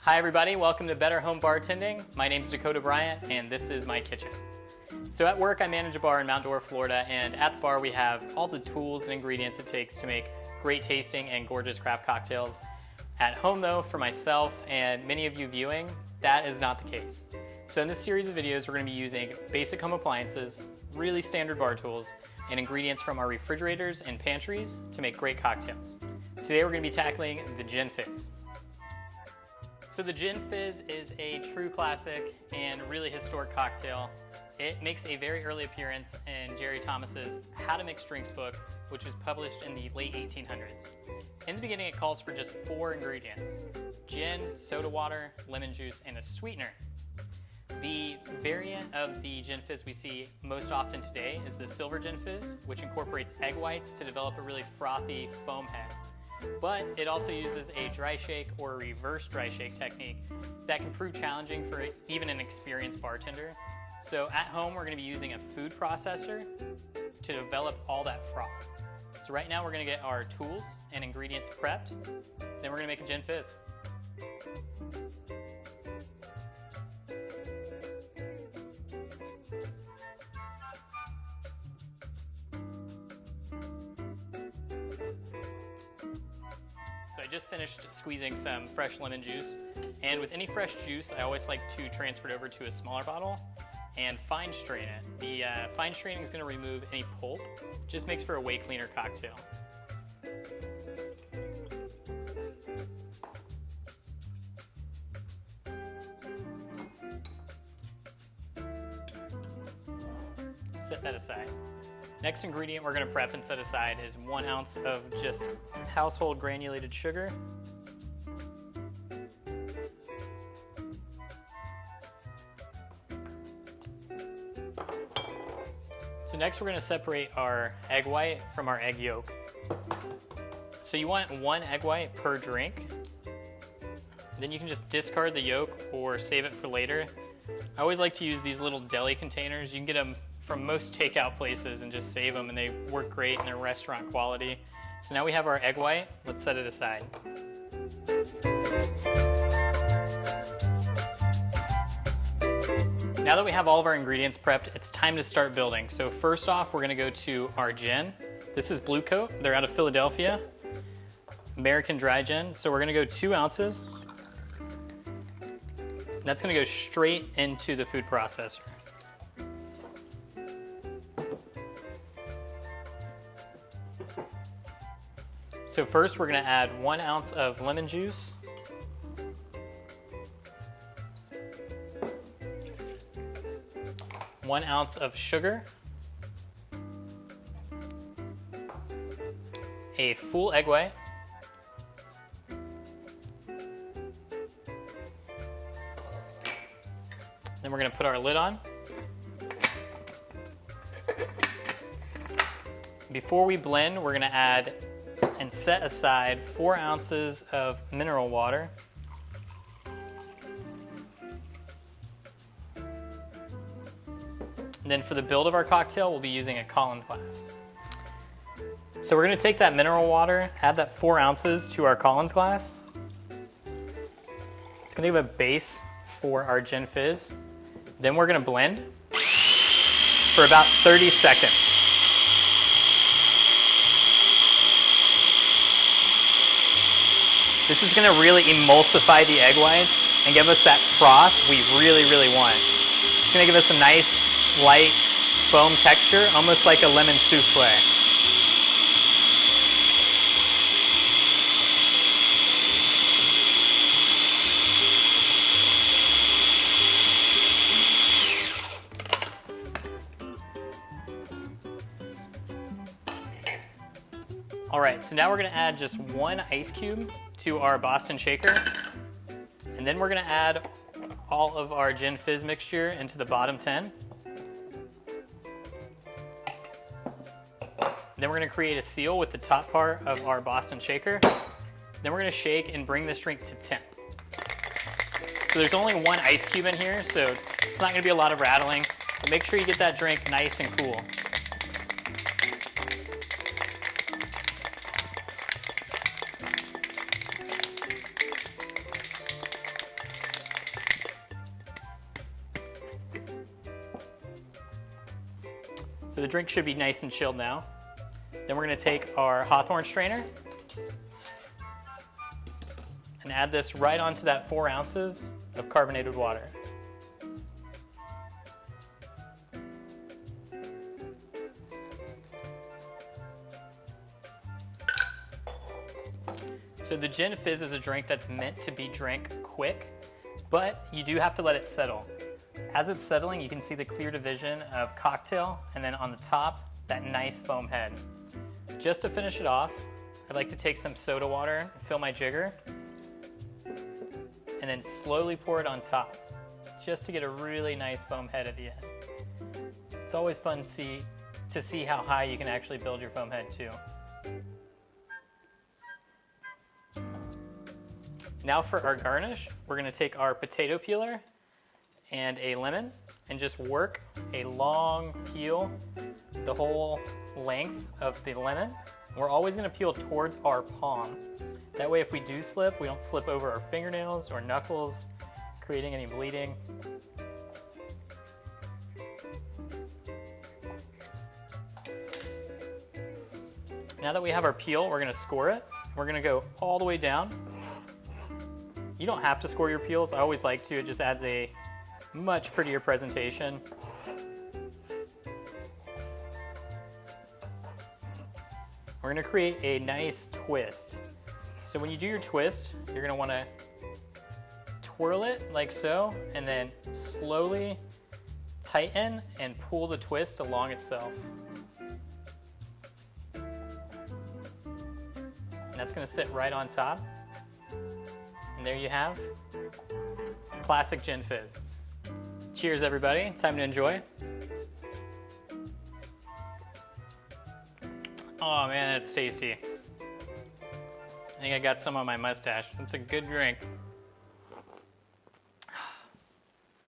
Hi everybody, welcome to Better Home Bartending. My name is Dakota Bryant and this is my kitchen. So at work I manage a bar in Mount Dora, Florida, and at the bar we have all the tools and ingredients it takes to make great tasting and gorgeous craft cocktails. At home though, for myself and many of you viewing, that is not the case. So in this series of videos we're going to be using basic home appliances, really standard bar tools, and ingredients from our refrigerators and pantries to make great cocktails. Today we're going to be tackling the Gin Fizz. So the Gin Fizz is a true classic and really historic cocktail. It makes a very early appearance in Jerry Thomas's How to Mix Drinks book, which was published in the late 1800s. In the beginning it calls for just 4 ingredients: gin, soda water, lemon juice, and a sweetener. The variant of the Gin Fizz we see most often today is the Silver Gin Fizz, which incorporates egg whites to develop a really frothy foam head. But it also uses a dry shake or a reverse dry shake technique that can prove challenging for even an experienced bartender. So at home we're going to be using a food processor to develop all that froth. So right now we're going to get our tools and ingredients prepped, then we're going to make a Gin Fizz. So I just finished squeezing some fresh lemon juice, and with any fresh juice I always like to transfer it over to a smaller bottle and fine strain it. The fine straining is going to remove any pulp, just makes for a way cleaner cocktail. Set that aside. Next ingredient we're going to prep and set aside is 1 ounce of just household granulated sugar. So next we're going to separate our egg white from our egg yolk. So you want 1 egg white per drink. Then you can just discard the yolk or save it for later. I always like to use these little deli containers. You can get them from most takeout places and just save them, and they work great and they're restaurant quality. So now we have our egg white. Let's set it aside. Now that we have all of our ingredients prepped, it's time to start building. So first off, we're going to go to our gin. This is Blue Coat. They're out of Philadelphia. American dry gin. So we're going to go 2 ounces. That's going to go straight into the food processor. So first we're going to add 1 ounce of lemon juice. One ounce of sugar, a full egg white, then we're going to put our lid on. Before we blend, we're going to add and set aside 4 ounces of mineral water. And then for the build of our cocktail, we'll be using a Collins glass. So we're going to take that mineral water, add that 4 ounces to our Collins glass. It's going to give a base for our Gin Fizz. Then we're going to blend for about 30 seconds. This is going to really emulsify the egg whites and give us that froth we really, really want. It's going to give us a nice light foam texture, almost like a lemon souffle. Alright, so now we're going to add just 1 ice cube to our Boston shaker, and then we're going to add all of our Gin Fizz mixture into the bottom 10. Then we're going to create a seal with the top part of our Boston shaker. Then we're going to shake and bring this drink to temp. So there's only 1 ice cube in here, so it's not going to be a lot of rattling. But make sure you get that drink nice and cool. So the drink should be nice and chilled now. Then we're going to take our Hawthorne strainer and add this right onto that 4 ounces of carbonated water. So the Gin Fizz is a drink that's meant to be drank quick, but you do have to let it settle. As it's settling, you can see the clear division of cocktail, and then on the top, that nice foam head. Just to finish it off, I'd like to take some soda water and fill my jigger, and then slowly pour it on top, just to get a really nice foam head at the end. It's always fun to see how high you can actually build your foam head too. Now for our garnish, we're going to take our potato peeler and a lemon and just work a long peel the whole length of the lemon. We're always going to peel towards our palm. That way if we do slip, we don't slip over our fingernails or knuckles, creating any bleeding. Now that we have our peel, we're going to score it. We're going to go all the way down. You don't have to score your peels. I always like to. It just adds a much prettier presentation. We're going to create a nice twist. So when you do your twist, you're going to want to twirl it like so, and then slowly tighten and pull the twist along itself. And that's going to sit right on top. And there you have classic Gin Fizz. Cheers, everybody. Time to enjoy. Oh man, that's tasty. I think I got some on my mustache. It's a good drink.